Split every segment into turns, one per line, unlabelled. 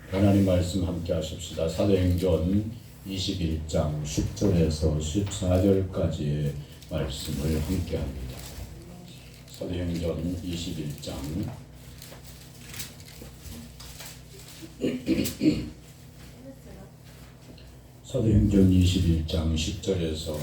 하나님 말씀 함께 하십시다. 사도행전 21장 10절에서 14절까지의 말씀을 함께 합니다. 사도행전 21장 사도행전 21장 10절에서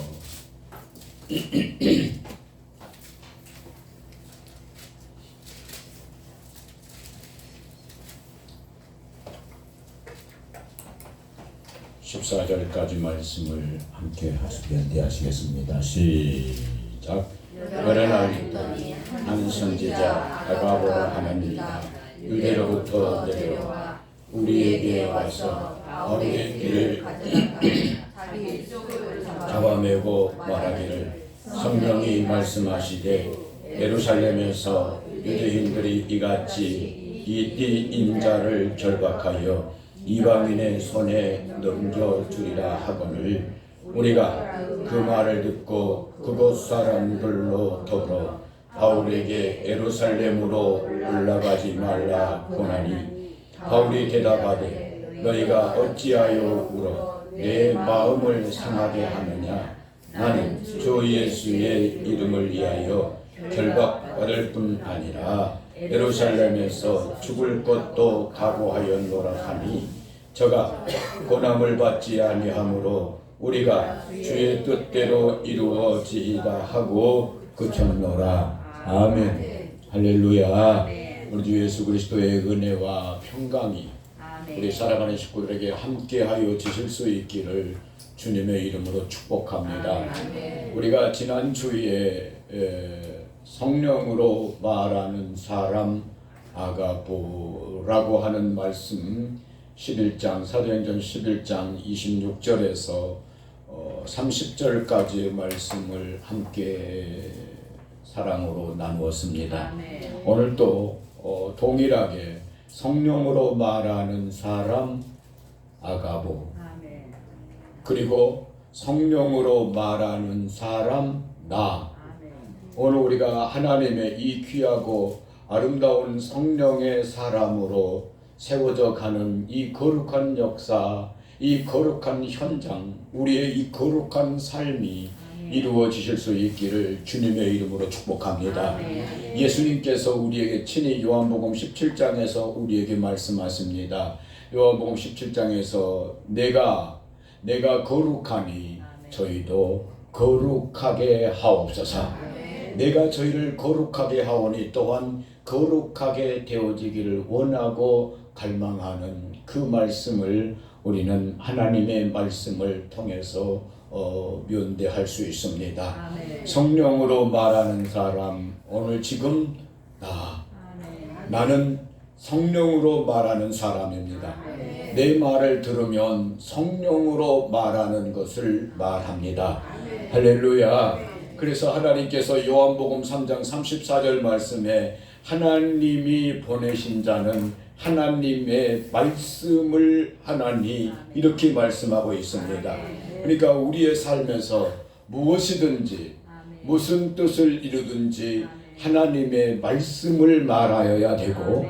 14절까지 말씀을 함께 연대하시겠습니다. 시작. 여러 날 있더니 한 선지자 아가보라 하나니가 유대로부터 내려와 우리에게 와서 바울의 길을 잡아매고 말하기를 성령이 말씀하시되 예루살렘에서 유대인들이 이같이 이 띠 인자를 결박하여 이방인의 손에 넘겨주리라 하거늘 우리가 그 말을 듣고 그곳 사람들로 더불어 바울에게 예루살렘으로 올라가지 말라 고나니 바울이 대답하되 너희가 어찌하여 울어 내 마음을 상하게 하느냐. 나는 주 예수의 이름을 위하여 결박받을 뿐 아니라 예루살렘에서 죽을 것도 각오하였노라 하니 저가 고난을 받지 아니하므로 우리가 주의 뜻대로 이루어지이다 하고 그쳤노라. 아멘. 할렐루야. 우리 주 예수 그리스도의 은혜와 평강이 우리 살아가는 식구들에게 함께하여 지실 수 있기를 주님의 이름으로 축복합니다. 우리가 지난 주에 성령으로 말하는 사람 아가보라고 하는 말씀 11장 사도행전 11장 26절에서 30절까지의 말씀을 함께 사랑으로 나누었습니다. 오늘 또 동일하게 성령으로 말하는 사람 아가보 그리고 성령으로 말하는 사람 나. 오늘 우리가 하나님의 이 귀하고 아름다운 성령의 사람으로 세워져 가는 이 거룩한 역사, 이 거룩한 현장, 우리의 이 거룩한 삶이 이루어지실 수 있기를 주님의 이름으로 축복합니다. 예수님께서 우리에게 친히 요한복음 17장에서 우리에게 말씀하십니다. 요한복음 17장에서 내가 거룩하니 저희도 거룩하게 하옵소서. 내가 저희를 거룩하게 하오니 또한 거룩하게 되어지기를 원하고 갈망하는 그 말씀을 우리는 하나님의 말씀을 통해서 면대할 수 있습니다. 성령으로 말하는 사람, 오늘 지금 나는 성령으로 말하는 사람입니다. 내 말을 들으면 성령으로 말하는 것을 말합니다. 할렐루야. 그래서 하나님께서 요한복음 3장 34절 말씀에 하나님이 보내신 자는 하나님의 말씀을 하나니 이렇게 말씀하고 있습니다. 그러니까 우리의 삶에서 무엇이든지 무슨 뜻을 이루든지 하나님의 말씀을 말하여야 되고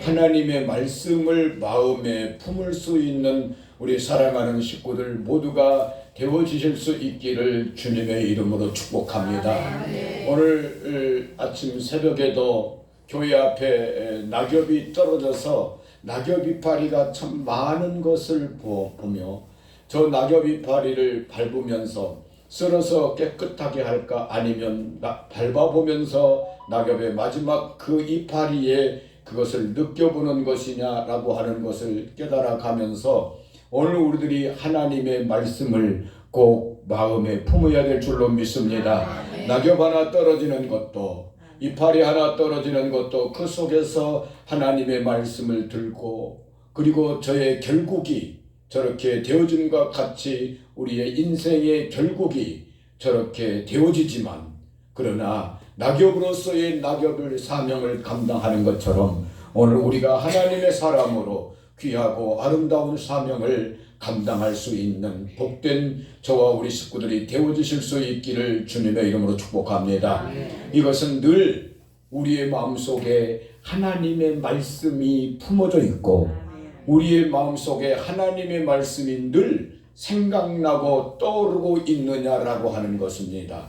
하나님의 말씀을 마음에 품을 수 있는 우리 사랑하는 식구들 모두가 되어지실 수 있기를 주님의 이름으로 축복합니다. 오늘 아침 새벽에도 교회 앞에 낙엽이 떨어져서 낙엽 이파리가 참 많은 것을 보며 저 낙엽 이파리를 밟으면서 쓸어서 깨끗하게 할까 아니면 밟아보면서 낙엽의 마지막 그 이파리에 그것을 느껴보는 것이냐라고 하는 것을 깨달아가면서 오늘 우리들이 하나님의 말씀을 꼭 마음에 품어야 될 줄로 믿습니다. 낙엽 하나 떨어지는 것도 이파리 하나 떨어지는 것도 그 속에서 하나님의 말씀을 들고 그리고 저의 결국이 저렇게 되어짐과 같이 우리의 인생의 결국이 저렇게 되어지지만 그러나 낙엽으로서의 낙엽을 사명을 감당하는 것처럼 오늘 우리가 하나님의 사람으로 귀하고 아름다운 사명을 감당할 수 있는 복된 저와 우리 식구들이 되어주실 수 있기를 주님의 이름으로 축복합니다. 이것은 늘 우리의 마음속에 하나님의 말씀이 품어져 있고 우리의 마음속에 하나님의 말씀이 늘 생각나고 떠오르고 있느냐라고 하는 것입니다.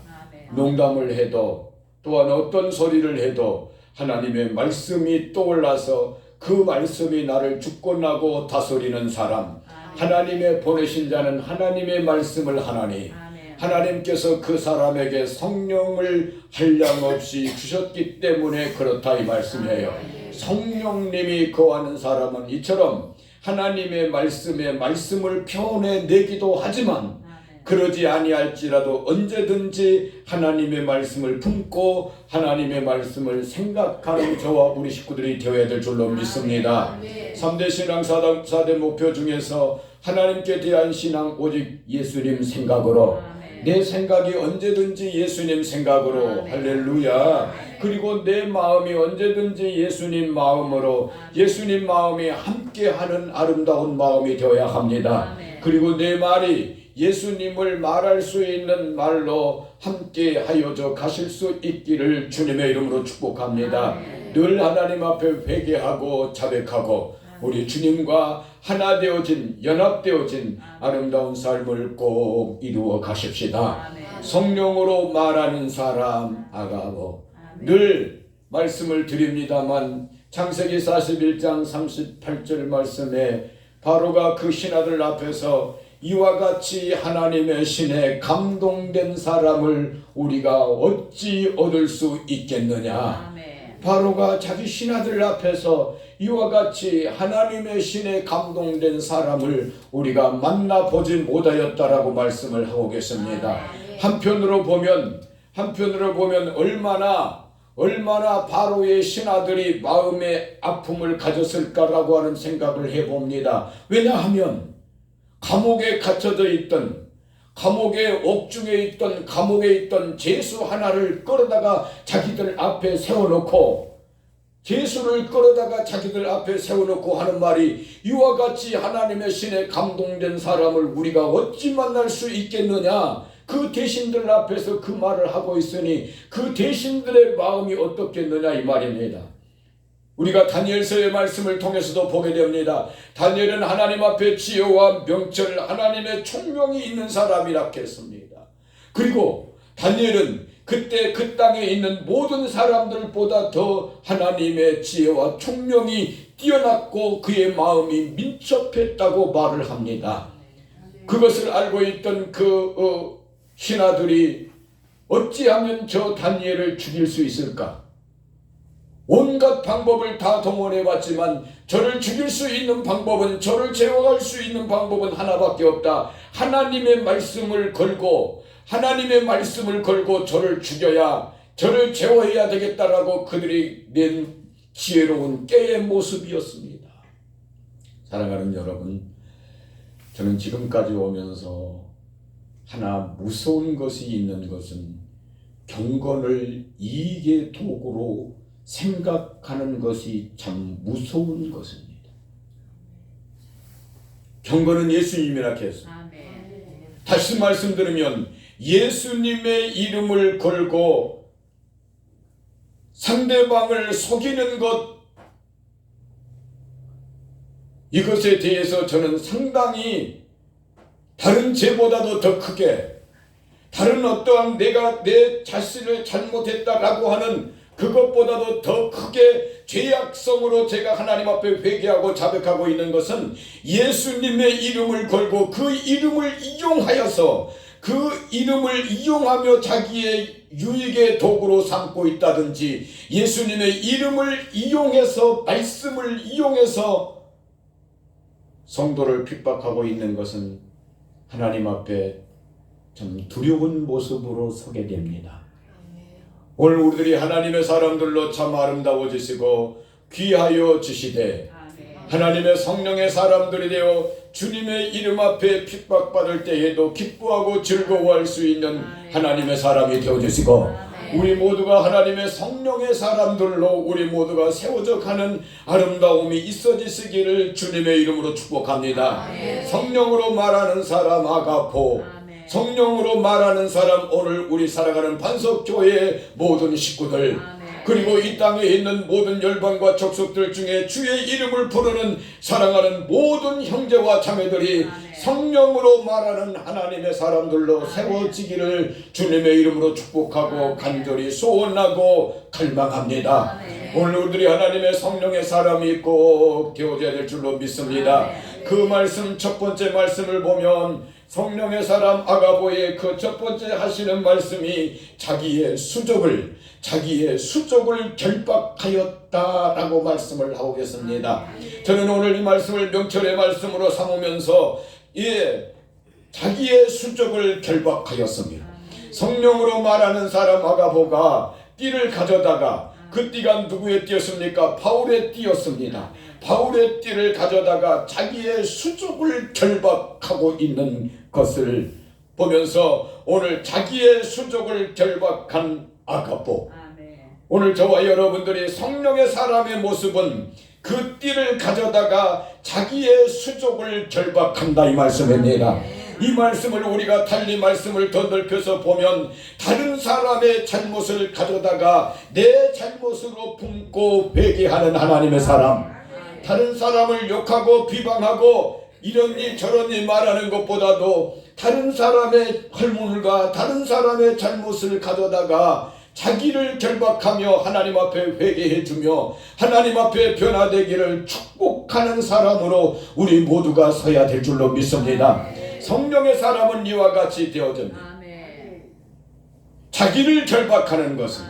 농담을 해도 또한 어떤 소리를 해도 하나님의 말씀이 떠올라서 그 말씀이 나를 죽고나고 다스리는 사람, 하나님의 보내신 자는 하나님의 말씀을 하나니 하나님께서 그 사람에게 성령을 한량없이 주셨기 때문에 그렇다 이 말씀이에요. 성령님이 거하는 사람은 이처럼 하나님의 말씀을 표현해내기도 하지만 그러지 아니할지라도 언제든지 하나님의 말씀을 품고 하나님의 말씀을 생각하는 저와 우리 식구들이 되어야 될 줄로 믿습니다. 3대 신앙 4대 목표 중에서 하나님께 대한 신앙 오직 예수님 생각으로, 내 생각이 언제든지 예수님 생각으로, 할렐루야. 그리고 내 마음이 언제든지 예수님 마음으로, 예수님 마음이 함께하는 아름다운 마음이 되어야 합니다. 그리고 내 말이 예수님을 말할 수 있는 말로 함께 하여져 가실 수 있기를 주님의 이름으로 축복합니다. 늘 하나님 앞에 회개하고 자백하고 우리 주님과 하나 되어진, 연합되어진 아름다운 삶을 꼭 이루어 가십시다. 성령으로 말하는 사람 아가보. 늘 말씀을 드립니다만 창세기 41장 38절 말씀에 바로가 그 신하들 앞에서 이와 같이 하나님의 신에 감동된 사람을 우리가 어찌 얻을 수 있겠느냐. 바로가 자기 신하들 앞에서 이와 같이 하나님의 신에 감동된 사람을 우리가 만나보지 못하였다라고 말씀을 하고 계십니다. 한편으로 보면 얼마나 바로의 신하들이 마음의 아픔을 가졌을까라고 하는 생각을 해봅니다. 왜냐하면 감옥에 갇혀져 있던, 감옥의 옥중에 있던, 감옥에 있던 죄수 하나를 끌어다가 자기들 앞에 세워놓고, 죄수를 끌어다가 자기들 앞에 세워놓고 하는 말이 이와 같이 하나님의 신에 감동된 사람을 우리가 어찌 만날 수 있겠느냐. 그 대신들 앞에서 그 말을 하고 있으니 그 대신들의 마음이 어떻겠느냐 이 말입니다. 우리가 다니엘서의 말씀을 통해서도 보게 됩니다. 다니엘은 하나님 앞에 지혜와 명철, 하나님의 총명이 있는 사람이라 했습니다. 그리고 다니엘은 그때 그 땅에 있는 모든 사람들보다 더 하나님의 지혜와 총명이 뛰어났고 그의 마음이 민첩했다고 말을 합니다. 그것을 알고 있던 그 신하들이 어찌하면 저 다니엘을 죽일 수 있을까? 온갖 방법을 다 동원해봤지만 저를 죽일 수 있는 방법은, 저를 제어할 수 있는 방법은 하나밖에 없다. 하나님의 말씀을 걸고 저를 죽여야, 저를 제어해야 되겠다라고 그들이 낸 지혜로운 깨의 모습이었습니다. 사랑하는 여러분, 저는 지금까지 오면서 하나 무서운 것이 있는 것은 경건을 이익의 도구로 생각하는 것이 참 무서운 것입니다. 경건은 예수님이라 했습니다. 다시 말씀드리면 예수님의 이름을 걸고 상대방을 속이는 것, 이것에 대해서 저는 상당히 다른 죄보다도 더 크게, 다른 어떠한 내가 내 자신을 잘못했다라고 하는 그것보다도 더 크게 죄악성으로 제가 하나님 앞에 회개하고 자백하고 있는 것은 예수님의 이름을 걸고 그 이름을 이용하여서, 그 이름을 이용하며 자기의 유익의 도구로 삼고 있다든지, 예수님의 이름을 이용해서, 말씀을 이용해서 성도를 핍박하고 있는 것은 하나님 앞에 참 두려운 모습으로 서게 됩니다. 오늘 우리들이 하나님의 사람들로 참 아름다워지시고 귀하여 주시되 하나님의 성령의 사람들이 되어 주님의 이름 앞에 핍박받을 때에도 기뻐하고 즐거워할 수 있는 하나님의 사람이 되어주시고, 우리 모두가 하나님의 성령의 사람들로 우리 모두가 세워져 가는 아름다움이 있어지시기를 주님의 이름으로 축복합니다. 성령으로 말하는 사람 아가포, 성령으로 말하는 사람, 오늘 우리 살아가는 반석교회의 모든 식구들, 그리고 이 땅에 있는 모든 열방과 족속들 중에 주의 이름을 부르는 사랑하는 모든 형제와 자매들이 성령으로 말하는 하나님의 사람들로 세워지기를 주님의 이름으로 축복하고 간절히 소원하고 갈망합니다. 오늘 우리들이 하나님의 성령의 사람이 꼭 되어져야 될 줄로 믿습니다. 그 말씀, 첫 번째 말씀을 보면 성령의 사람 아가보의 그 첫 번째 하시는 말씀이 자기의 수족을 결박하였다라고 말씀을 하고 계십니다. 저는 오늘 이 말씀을 명철의 말씀으로 삼으면서 자기의 수족을 결박하였습니다. 성령으로 말하는 사람 아가보가 띠를 가져다가 그 띠가 누구의 띠였습니까? 바울의 띠였습니다. 바울의 띠를 가져다가 자기의 수족을 결박하고 있는 것을 보면서 오늘 자기의 수족을 결박한 아가보, 오늘 저와 여러분들이 성령의 사람의 모습은 그 띠를 가져다가 자기의 수족을 결박한다 이 말씀입니다. 이 말씀을 우리가 달리 말씀을 더 넓혀서 보면 다른 사람의 잘못을 가져다가 내 잘못으로 품고 회개하는 하나님의 사람, 다른 사람을 욕하고 비방하고 이러니 저러니 말하는 것보다도 다른 사람의 헐문과 다른 사람의 잘못을 가져다가 자기를 결박하며 하나님 앞에 회개해주며 하나님 앞에 변화되기를 축복하는 사람으로 우리 모두가 서야 될 줄로 믿습니다. 성령의 사람은 이와 같이 되어집니다. 자기를 결박하는 것은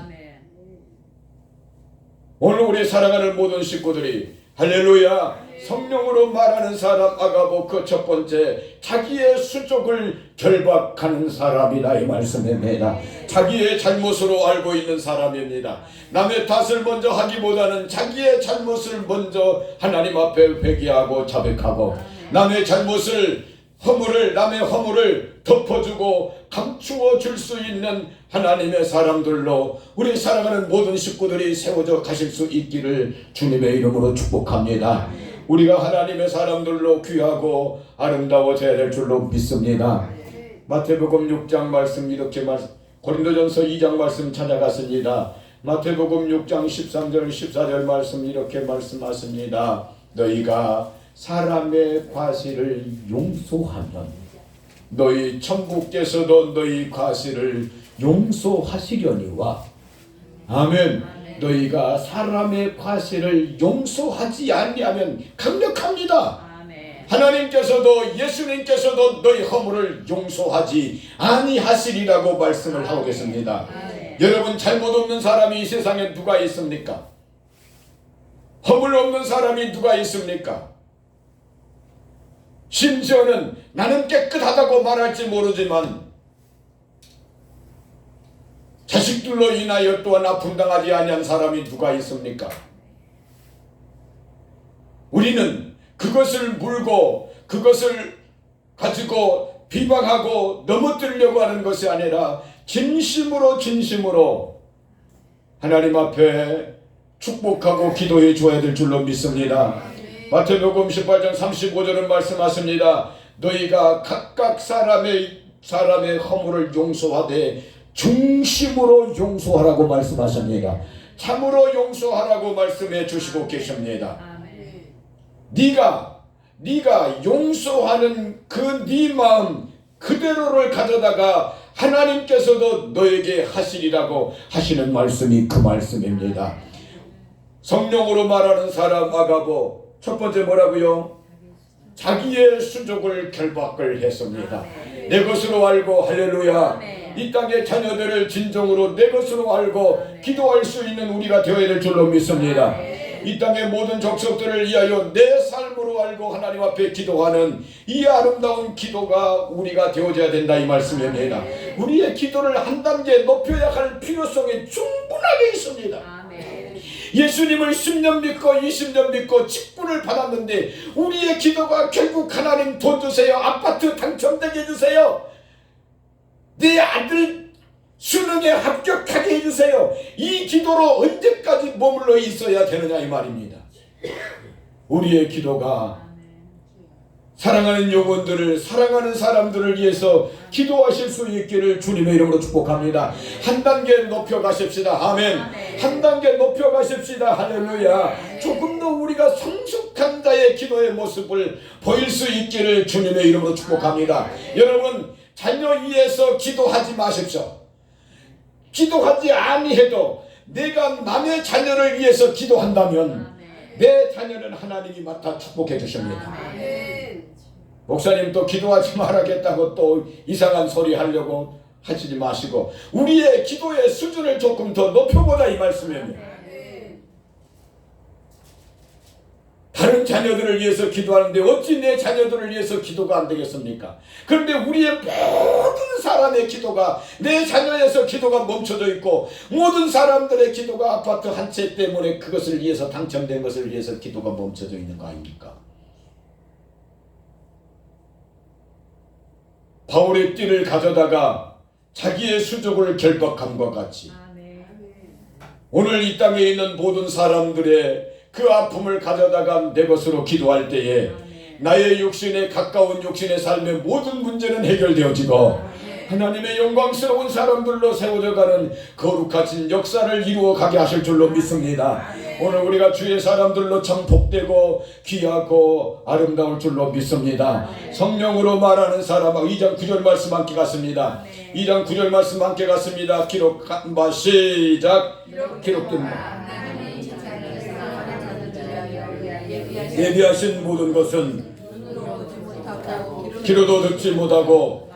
오늘 우리 사랑하는 모든 식구들이 할렐루야, 성령으로 말하는 사람 아가보 그 첫 번째 자기의 수족을 결박하는 사람이다 이 말씀입니다. 자기의 잘못으로 알고 있는 사람입니다. 남의 탓을 먼저 하기보다는 자기의 잘못을 먼저 하나님 앞에 회개하고 자백하고 남의 허물을 덮어주고 감추어 줄 수 있는 하나님의 사람들로 우리 사랑하는 모든 식구들이 세워져 가실 수 있기를 주님의 이름으로 축복합니다. 우리가 하나님의 사람들로 귀하고 아름다워져야 될 줄로 믿습니다. 마태복음 6장 말씀 이렇게 고린도전서 2장 말씀 찾아갔습니다. 마태복음 6장 13절 14절 말씀 이렇게 말씀하십니다. 너희가 사람의 과실을 용서하면 너희 천국께서도 너희 과실을 용서하시려니와 아멘. 너희가 사람의 과실을 용서하지 아니하면 강력합니다. 하나님께서도 예수님께서도 너희 허물을 용서하지 아니하시리라고 말씀을 하고 계십니다. 여러분, 잘못 없는 사람이 이 세상에 누가 있습니까? 허물 없는 사람이 누가 있습니까? 심지어는 나는 깨끗하다고 말할지 모르지만 자식들로 인하여 또한 아픔당하지 아니한 사람이 누가 있습니까? 우리는 그것을 물고 그것을 가지고 비방하고 넘어뜨리려고 하는 것이 아니라 진심으로 하나님 앞에 축복하고 기도해 줘야 될 줄로 믿습니다. 마태복음 18장 35절은 말씀하십니다. 너희가 각각 사람의 허물을 용서하되 중심으로 용서하라고 말씀하십니다. 참으로 용서하라고 말씀해 주시고 계십니다. 네가 용서하는 그 네 마음 그대로를 가져다가 하나님께서도 너에게 하시리라고 하시는 말씀이 그 말씀입니다. 성령으로 말하는 사람 아가보 첫 번째 뭐라고요? 자기의 수족을 결박을 했습니다. 내 것으로 알고 할렐루야, 이 땅의 자녀들을 진정으로 내 것으로 알고 기도할 수 있는 우리가 되어야 될 줄로 믿습니다. 이 땅의 모든 족속들을 위하여 내 삶으로 알고 하나님 앞에 기도하는 이 아름다운 기도가 우리가 되어져야 된다 이 말씀입니다. 우리의 기도를 한 단계 높여야 할 필요성이 충분하게 있습니다. 예수님을 10년 믿고 20년 믿고 직분을 받았는데 우리의 기도가 결국 하나님 돈 주세요, 아파트 당첨되게 해주세요, 내 아들 수능에 합격하게 해주세요, 이 기도로 언제까지 머물러 있어야 되느냐 이 말입니다. 우리의 기도가 사랑하는 영혼들을, 사랑하는 사람들을 위해서 기도하실 수 있기를 주님의 이름으로 축복합니다. 한 단계 높여가십시다. 아멘. 한 단계 높여가십시다. 할렐루야. 조금 더 우리가 성숙한 자의 기도의 모습을 보일 수 있기를 주님의 이름으로 축복합니다. 여러분, 자녀 위해서 기도하지 마십시오. 기도하지 아니해도 내가 남의 자녀를 위해서 기도한다면 내 자녀는 하나님이 맡아 축복해 주십니다. 목사님 또 기도하지 말아야겠다고 또 이상한 소리 하려고 하시지 마시고 우리의 기도의 수준을 조금 더 높여보자 이 말씀입니다. 다른 자녀들을 위해서 기도하는데 어찌 내 자녀들을 위해서 기도가 안 되겠습니까? 그런데 우리의 모든 사람의 기도가 내 자녀에서 기도가 멈춰져 있고 모든 사람들의 기도가 아파트 한 채 때문에 그것을 위해서 당첨된 것을 위해서 기도가 멈춰져 있는 거 아닙니까? 바울의 띠를 가져다가 자기의 수족을 결박함과 같이 오늘 이 땅에 있는 모든 사람들의 그 아픔을 가져다가 내 것으로 기도할 때에 나의 육신에 가까운 육신의 삶의 모든 문제는 해결되어지고 하나님의 영광스러운 사람들로 세워져가는 거룩하신 역사를 이루어 가게 하실 줄로 믿습니다. 오늘 우리가 주의 사람들로 참 복되고 귀하고 아름다울 줄로 믿습니다. 성령으로 말하는 사람 2장 9절 말씀 함께 갔습니다. 2장 9절 말씀 함께 갔습니다. 기록한 바 시작. 기록된 바 예비하신 모든 것은 귀로도 듣지 못하고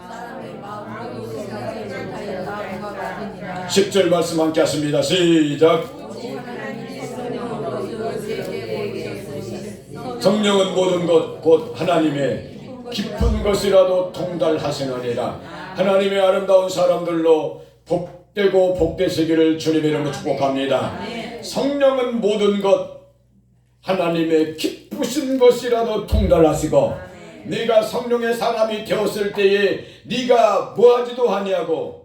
10절 말씀 함께 하십니다. 시작. 성령은 모든 것 곧 하나님의 깊은 것이라도 통달하시느니라. 하나님의 아름다운 사람들로 복되고 복되시기를 주님의 이름으로 축복합니다. 성령은 모든 것 하나님의 기쁘신 것이라도 통달하시고 네가 성령의 사람이 되었을 때에 네가 뭐하지도 아니하고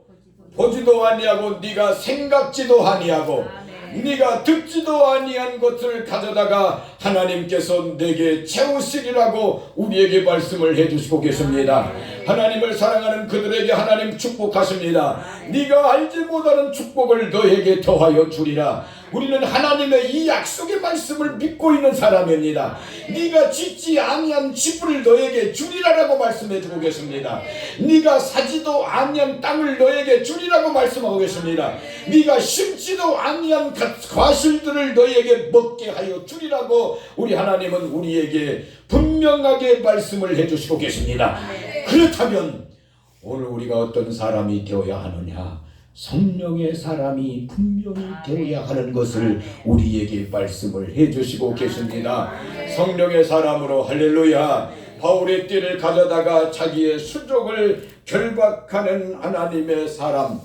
보지도 아니하고 네가 생각지도 아니하고 네가 듣지도 아니한 것을 가져다가 하나님께서 내게 채우시리라고 우리에게 말씀을 해주시고 계십니다. 하나님을 사랑하는 그들에게 하나님 축복하십니다. 네가 알지 못하는 축복을 너에게 더하여 주리라. 우리는 하나님의 이 약속의 말씀을 믿고 있는 사람입니다. 네가 짓지 아니한 집을 너에게 주리라라고 말씀해주고 계십니다. 네가 사지도 아니한 땅을 너에게 주리라고 말씀하고 계십니다. 네가 심지도 아니한 과실들을 너에게 먹게 하여 주리라고 우리 하나님은 우리에게 분명하게 말씀을 해주시고 계십니다. 그렇다면 오늘 우리가 어떤 사람이 되어야 하느냐? 성령의 사람이 분명히 되어야 하는 것을 우리에게 말씀을 해주시고 계십니다. 성령의 사람으로 할렐루야. 바울의 띠를 가져다가 자기의 수족을 결박하는 하나님의 사람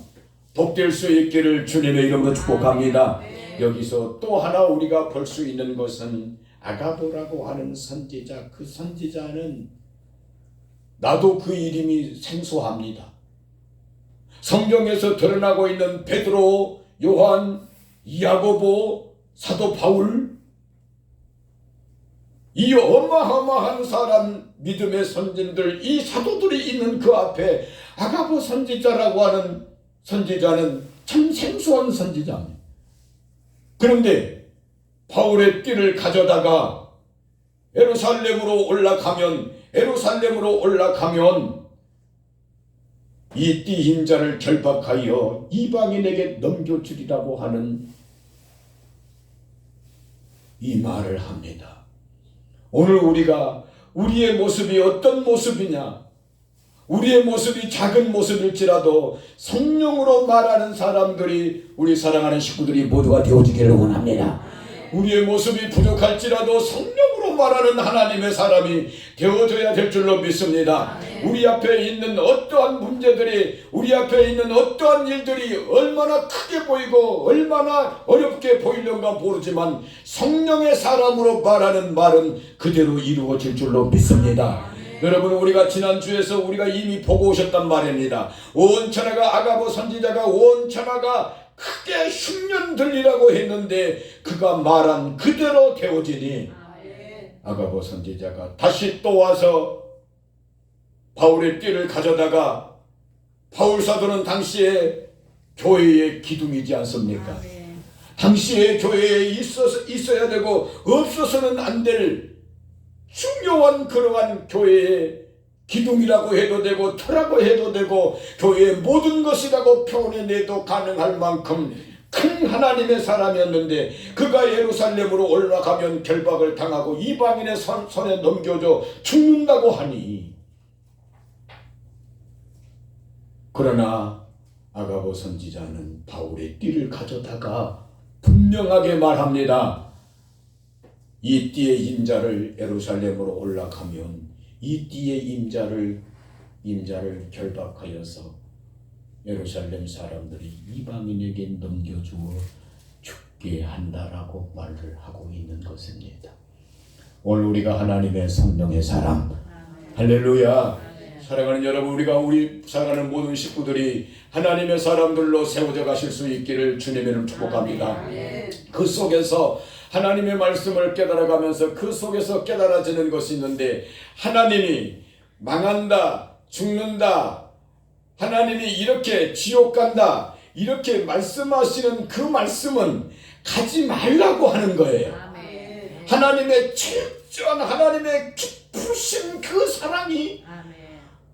복될 수 있기를 주님의 이름으로 축복합니다. 여기서 또 하나 우리가 볼 수 있는 것은 아가보라고 하는 선지자, 그 선지자는 나도 그 이름이 생소합니다. 성경에서 드러나고 있는 베드로, 요한, 야고보, 사도 바울, 이 어마어마한 사람, 믿음의 선진들, 이 사도들이 있는 그 앞에 아가보 선지자라고 하는 선지자는 참 생소한 선지자입니다. 그런데 바울의 띠를 가져다가 예루살렘으로 올라가면 이 띠 힘자를 결박하여 이방인에게 넘겨주리라고 하는 이 말을 합니다. 오늘 우리가 우리의 모습이 어떤 모습이냐? 우리의 모습이 작은 모습일지라도 성령으로 말하는 사람들이 우리 사랑하는 식구들이 모두가 되어지기를 원합니다. 우리의 모습이 부족할지라도 성령으로 말하는 하나님의 사람이 되어져야 될 줄로 믿습니다. 우리 앞에 있는 어떠한 문제들이, 우리 앞에 있는 어떠한 일들이 얼마나 크게 보이고 얼마나 어렵게 보이려는가 모르지만 성령의 사람으로 말하는 말은 그대로 이루어질 줄로 믿습니다. 여러분, 우리가 지난주에서 우리가 이미 보고 오셨단 말입니다. 온 천하가 아가보 선지자가 온 천하가 크게 흉년 들리라고 했는데 그가 말한 그대로 되어지니 아가보 선지자가 다시 또 와서 바울의 띠를 가져다가 바울 사도는 당시에 교회의 기둥이지 않습니까? 당시에 교회에 있어야 되고 없어서는 안 될 중요한 그러한 교회의 기둥이라고 해도 되고 터라고 해도 되고 교회의 모든 것이라고 표현해내도 가능할 만큼 큰 하나님의 사람이었는데 그가 예루살렘으로 올라가면 결박을 당하고 이방인의 손에 넘겨져 죽는다고 하니, 그러나 아가보 선지자는 바울의 띠를 가져다가 분명하게 말합니다. 이 띠의 임자를 예루살렘으로 올라가면 이 띠의 임자를 결박하여서 예루살렘 사람들이 이방인에게 넘겨주어 죽게 한다라고 말을 하고 있는 것입니다. 오늘 우리가 하나님의 성령의 사람, 할렐루야. 사랑하는 여러분, 우리 사랑하는 모든 식구들이 하나님의 사람들로 세워져 가실 수 있기를 주님의 이름으로 축복합니다. 그 속에서 하나님의 말씀을 깨달아가면서 그 속에서 깨달아지는 것이 있는데, 하나님이 망한다, 죽는다, 하나님이 이렇게 지옥 간다, 이렇게 말씀하시는 그 말씀은 가지 말라고 하는 거예요. 하나님의 철저한, 하나님의 깊으신 그 사랑이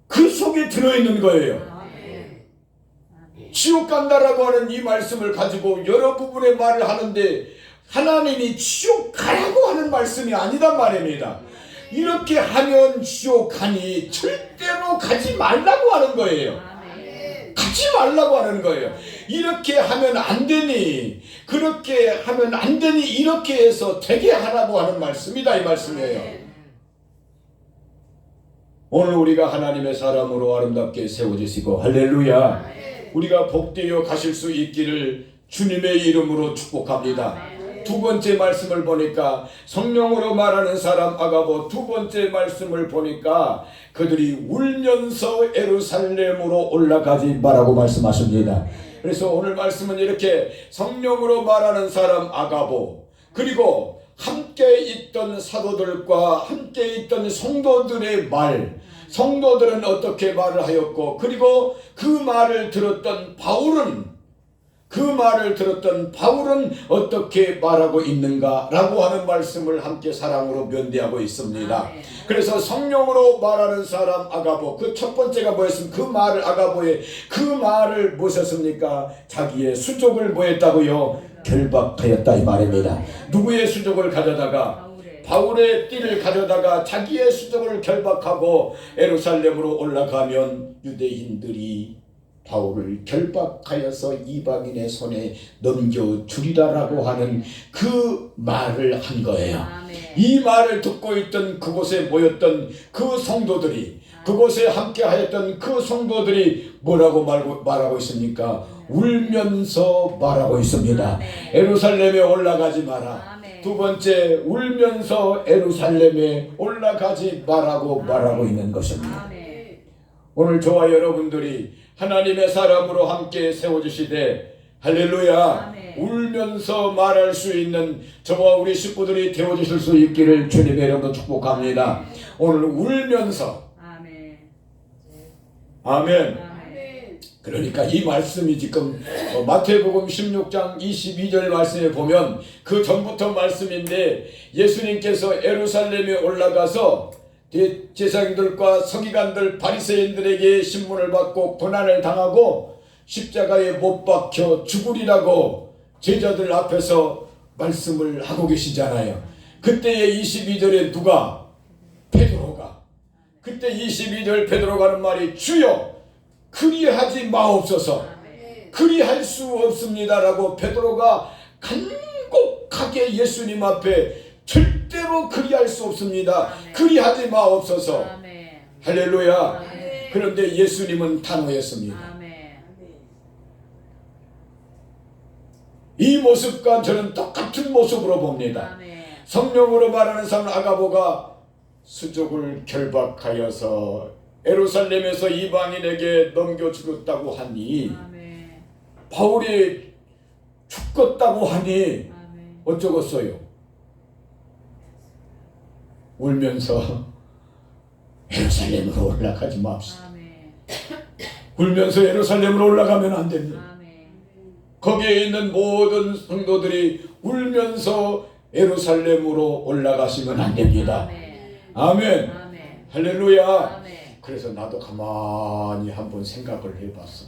그 속에 들어있는 거예요. 지옥 간다라고 하는 이 말씀을 가지고 여러 부분의 말을 하는데, 하나님이 지옥 가라고 하는 말씀이 아니단 말입니다. 이렇게 하면 지옥 가니 절대로 가지 말라고 하는 거예요. 가지 말라고 하는 거예요. 이렇게 하면 안 되니, 그렇게 하면 안 되니, 이렇게 해서 되게 하라고 하는 말씀이다, 이 말씀이에요. 오늘 우리가 하나님의 사람으로 아름답게 세워지시고, 할렐루야, 우리가 복되어 가실 수 있기를 주님의 이름으로 축복합니다. 두 번째 말씀을 보니까 성령으로 말하는 사람 아가보, 두 번째 말씀을 보니까 그들이 울면서 예루살렘으로 올라가지 말라고 말씀하십니다. 그래서 오늘 말씀은 이렇게 성령으로 말하는 사람 아가보, 그리고 함께 있던 사도들과 함께 있던 성도들의 말, 성도들은 어떻게 말을 하였고, 그리고 그 말을 들었던 바울은 어떻게 말하고 있는가라고 하는 말씀을 함께 사랑으로 면대하고 있습니다. 그래서 성령으로 말하는 사람 아가보, 그 첫 번째가 뭐였습니까? 그 말을, 아가보의 그 말을 무엇이었습니까? 자기의 수족을 뭐했다고요? 결박하였다, 이 말입니다. 누구의 수족을 가져다가? 바울의 띠를 가져다가 자기의 수족을 결박하고 예루살렘으로 올라가면 유대인들이 바울을 결박하여서 이방인의 손에 넘겨주리라라고 하는 그 말을 한 거예요. 이 말을 듣고 있던 그곳에 모였던 그 성도들이, 그곳에 함께 하였던 그 성도들이 뭐라고 말하고 있습니까? 울면서 말하고 있습니다. 예루살렘에 올라가지 마라. 두 번째, 울면서 예루살렘에 올라가지 말라고 말하고 있는 것입니다. 오늘 저와 여러분들이 하나님의 사람으로 함께 세워주시되, 할렐루야, 울면서 말할 수 있는 저와 우리 식구들이 되어주실 수 있기를 주님의 이름으로 축복합니다. 오늘 울면서, 아멘. 그러니까 이 말씀이 지금 마태복음 16장 22절 말씀에 보면 그 전부터 말씀인데, 예수님께서 예루살렘에 올라가서 제사장들과 서기관들, 바리새인들에게 신문을 받고 고난을 당하고 십자가에 못 박혀 죽으리라고 제자들 앞에서 말씀을 하고 계시잖아요. 그때의 22절에 누가? 베드로가. 그때 22절 베드로가 하는 말이, 주여 그리하지 마옵소서. 그리할 수 없습니다라고 베드로가 간곡하게 예수님 앞에 절대로 그리할 수 없습니다. 그리하지 마옵소서. 할렐루야. 그런데 예수님은 단호했습니다. 이 모습과 저는 똑같은 모습으로 봅니다. 성령으로 말하는 사람 아가보가 수족을 결박하여서 예루살렘에서 이방인에게 넘겨주었다고 하니, 바울이 죽었다고 하니 어쩌겠어요? 울면서 예루살렘으로 올라가지 맙시다.
아멘.
울면서 예루살렘으로 올라가면 안 됩니다.
아멘.
거기에 있는 모든 성도들이 울면서 예루살렘으로 올라가시면 안 됩니다. 아멘.
아멘.
할렐루야.
아멘.
그래서 나도 가만히 한번 생각을 해봤어.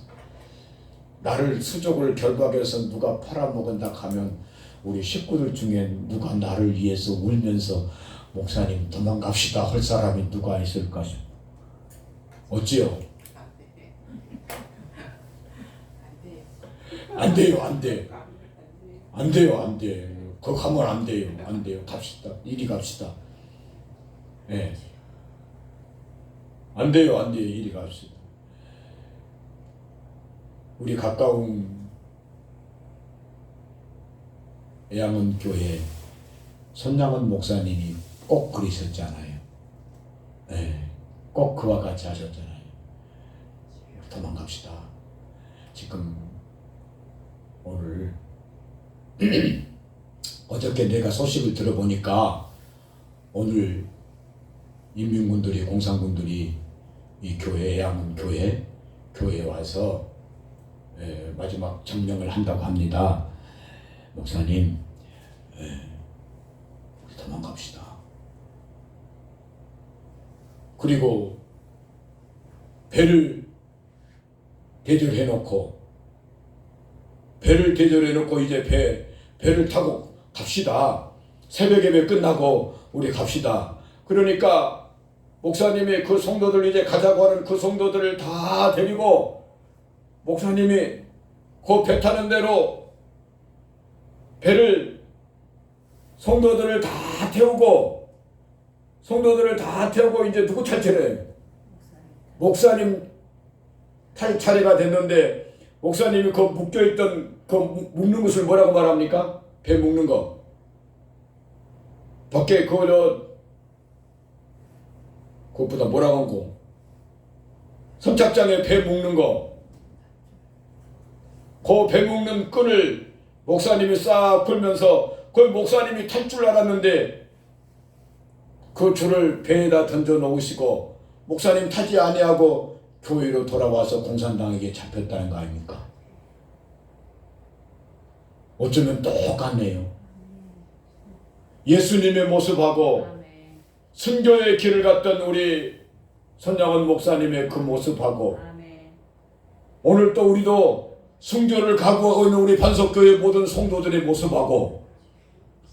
나를 수족을 결박해서 누가 팔아먹은다 하면 우리 식구들 중에 누가 나를 위해서 울면서 목사님 도망갑시다 할 사람이 누가 있을까 싶어. 어찌요? 안 돼요, 안 돼. 안 돼요, 안 돼. 거기 가면 안 돼요, 안 돼요. 갑시다. 이리 갑시다. 예. 네. 안 돼요, 안 돼요. 이리 갑시다. 우리 가까운 애양은 교회 손양은 목사님이 꼭 그러셨잖아요. 네, 꼭 그와 같이 하셨잖아요. 도망갑시다. 지금 오늘 어저께 내가 소식을 들어보니까 오늘 인민군들이 공산군들이 이 교회 애양은 교회에 와서 마지막 점령을 한다고 합니다. 목사님, 도망갑시다. 그리고 배를 대절해놓고 이제 배를 타고 갑시다. 새벽 예배 끝나고 우리 갑시다. 그러니까 목사님이 그 성도들 이제 가자고 하는 그 성도들을 다 데리고 목사님이 그 배 타는 대로 배를 성도들을 다 태우고 이제 누구 탈 차례예요? 목사님 탈 차례가 됐는데 목사님이 그 묶여있던 그 묶는 것을 뭐라고 말합니까? 배 묶는 거. 밖에 그것보다 뭐라고 하고 선착장에 배 묶는 거. 그 배 묶는 끈을 목사님이 싹 풀면서 그 목사님이 탈 줄 알았는데 그 줄을 배에다 던져 놓으시고 목사님 타지 아니하고 교회로 돌아와서 공산당에게 잡혔다는 거 아닙니까? 어쩌면 똑같네요. 예수님의 모습하고 순교의 길을 갔던 우리 손양원 목사님의 그 모습하고 오늘 또 우리도 순교를 각오하고 있는 우리 반석교회 모든 성도들의 모습하고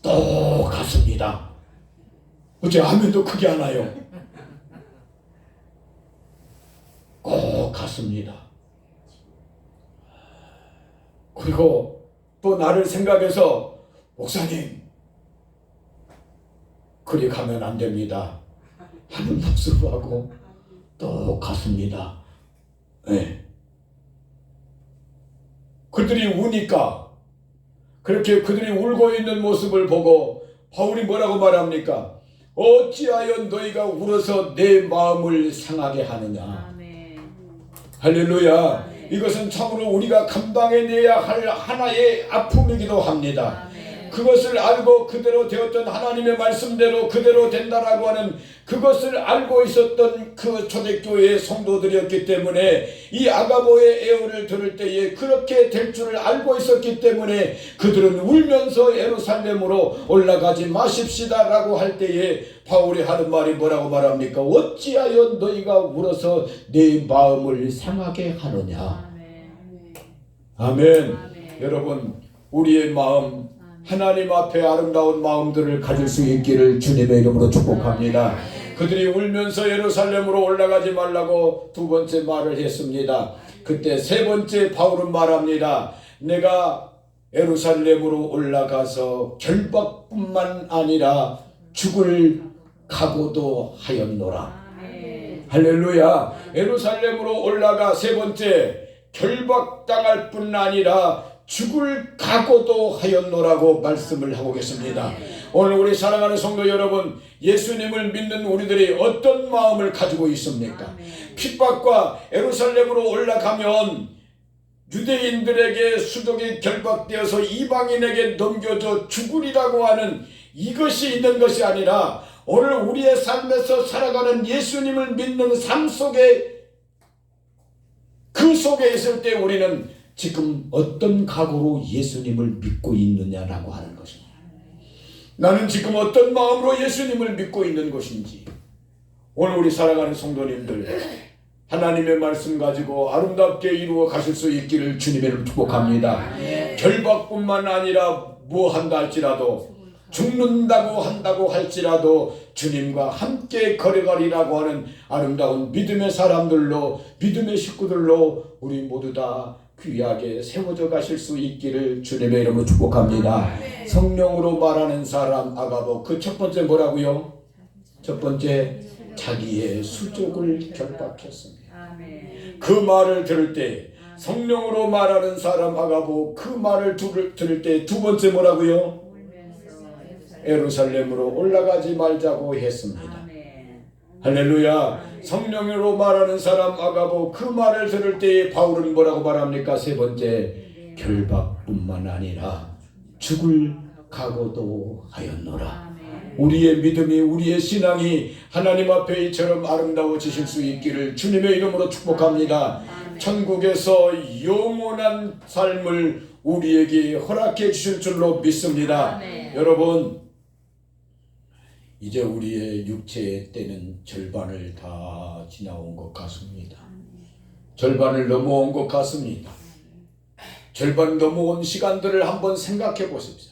똑같습니다. 어째 아멘도 크게 하나요? 꼭 같습니다. 그리고 또 나를 생각해서 목사님 그리 가면 안 됩니다 하는 모습하고 똑같습니다. 네. 그들이 우니까 그렇게 그들이 울고 있는 모습을 보고 바울이 뭐라고 말합니까? 어찌하여 너희가 울어서 내 마음을 상하게 하느냐.
아멘.
할렐루야.
아멘.
이것은 참으로 우리가 감당해내야 할 하나의 아픔이기도 합니다.
아멘.
그것을 알고 그대로 되었던 하나님의 말씀대로 그대로 된다라고 하는 그것을 알고 있었던 그 초대교회의 성도들이었기 때문에 이 아가보의 애호를 들을 때에 그렇게 될 줄을 알고 있었기 때문에 그들은 울면서 예루살렘으로 올라가지 마십시다 라고 할 때에 바울이 하는 말이 뭐라고 말합니까? 어찌하여 너희가 울어서 내 마음을 상하게 하느냐. 아멘.
아멘.
여러분 우리의 마음 하나님 앞에 아름다운 마음들을 가질 수 있기를 주님의 이름으로 축복합니다. 그들이 울면서 예루살렘으로 올라가지 말라고 두 번째 말을 했습니다. 그때 세 번째 바울은 말합니다. 내가 예루살렘으로 올라가서 결박뿐만 아니라 죽을 각오도 하였노라. 할렐루야. 예루살렘으로 올라가 세 번째 결박당할 뿐 아니라 죽을 각오도 하였노라고 말씀을 하고 계십니다. 오늘 우리 사랑하는 성도 여러분, 예수님을 믿는 우리들이 어떤 마음을 가지고 있습니까? 핍박과 예루살렘으로 올라가면 유대인들에게 수족이 결박되어서 이방인에게 넘겨져 죽으리라고 하는 이것이 있는 것이 아니라 오늘 우리의 삶에서 살아가는 예수님을 믿는 삶 속에 그 속에 있을 때 우리는 지금 어떤 각오로 예수님을 믿고 있느냐라고 하는 것입니다. 나는 지금 어떤 마음으로 예수님을 믿고 있는 것인지 오늘 우리 사랑하는 성도님들 하나님의 말씀 가지고 아름답게 이루어 가실 수 있기를 주님의 이름으로 축복합니다. 결박뿐만 아니라 뭐 한다 할지라도 죽는다고 한다고 할지라도 주님과 함께 걸어가리라고 하는 아름다운 믿음의 사람들로 믿음의 식구들로 우리 모두 다 귀하게 세워져 가실 수 있기를 주님의 이름으로 축복합니다. 성령으로 말하는 사람 아가보 그 첫 번째 뭐라고요? 첫 번째 자기의 수족을 결박했습니다. 그 말을 들을 때 성령으로 말하는 사람 아가보 그 말을 들을 때 두 번째 뭐라고요? 예루살렘으로 올라가지 말자고 했습니다. 할렐루야. 성령으로 말하는 사람 아가보 그 말을 들을 때 바울은 뭐라고 말합니까? 세 번째 결박뿐만 아니라 죽을 각오도 하였노라. 우리의 믿음이 우리의 신앙이 하나님 앞에 이처럼 아름다워지실 수 있기를 주님의 이름으로 축복합니다. 천국에서 영원한 삶을 우리에게 허락해 주실 줄로 믿습니다. 여러분 이제 우리의 육체의 때는 절반을 다 지나온 것 같습니다. 절반을 넘어온 것 같습니다. 절반 넘어온 시간들을 한번 생각해 보십시오.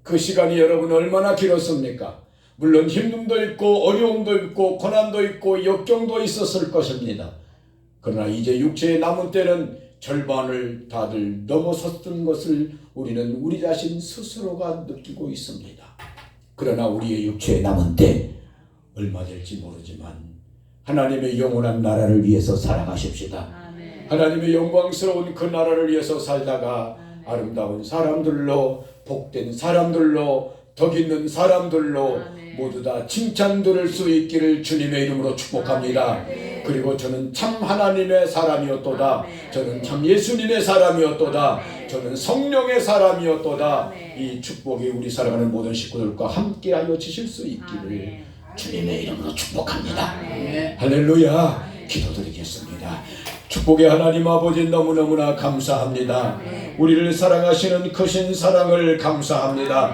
그 시간이 여러분 얼마나 길었습니까? 물론 힘듦도 있고 어려움도 있고 고난도 있고 역경도 있었을 것입니다. 그러나 이제 육체의 남은 때는 절반을 다들 넘어섰던 것을 우리는 우리 자신 스스로가 느끼고 있습니다. 그러나 우리의 육체의 남은 때 얼마 될지 모르지만 하나님의 영원한 나라를 위해서 살아가십시다. 하나님의 영광스러운 그 나라를 위해서 살다가 아름다운 사람들로 복된 사람들로 덕 있는 사람들로 모두 다 칭찬 들을 수 있기를 주님의 이름으로 축복합니다. 그리고 저는 참 하나님의 사람이었도다. 저는 참 예수님의 사람이었도다. 저는 성령의 사람이었도다. 이 축복이 우리 사랑하는 모든 식구들과 함께하여 주실 수 있기를 주님의 이름으로 축복합니다. 할렐루야. 기도드리겠습니다. 축복의 하나님 아버지 너무너무나 감사합니다. 우리를 사랑하시는 크신 사랑을 감사합니다.